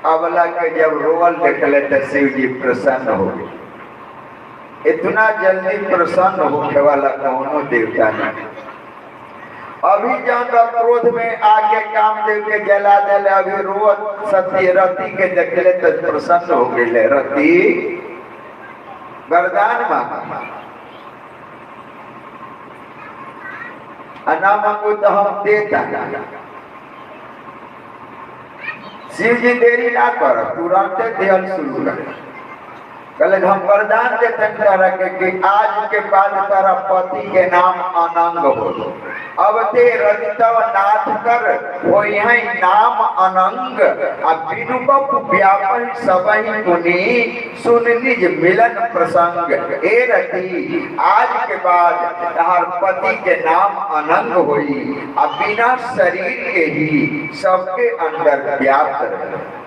अबला के जब रोवल देखले तो शिव जी प्रसन्न हो गए। इतना जल्दी प्रसन्न होने वाला कौनो देवता नहीं। अभी जब क्रोध में आके कामदेव के जला दिले, अभी रोवत सती रति के देखले तो प्रसन्न हो गए। रति वरदान मांगा, ना मांगो तो हम देता। शिव जी देरी ना कर, तुरंत ध्यान शुरू कर। कल हम वरदान देते हैं कि आज के बाद तारा पति के नाम अनंग हो। अब ते रजितव नाथ कर हो यही नाम अनंग। अब बिनु बप व्यापन सबही मुनि सुन निज मिलन प्रसंग। ए रति आज के बाद तार पति के नाम अनंग होई। अब बिना शरीर के ही सबके अंदर व्याप्त रहे।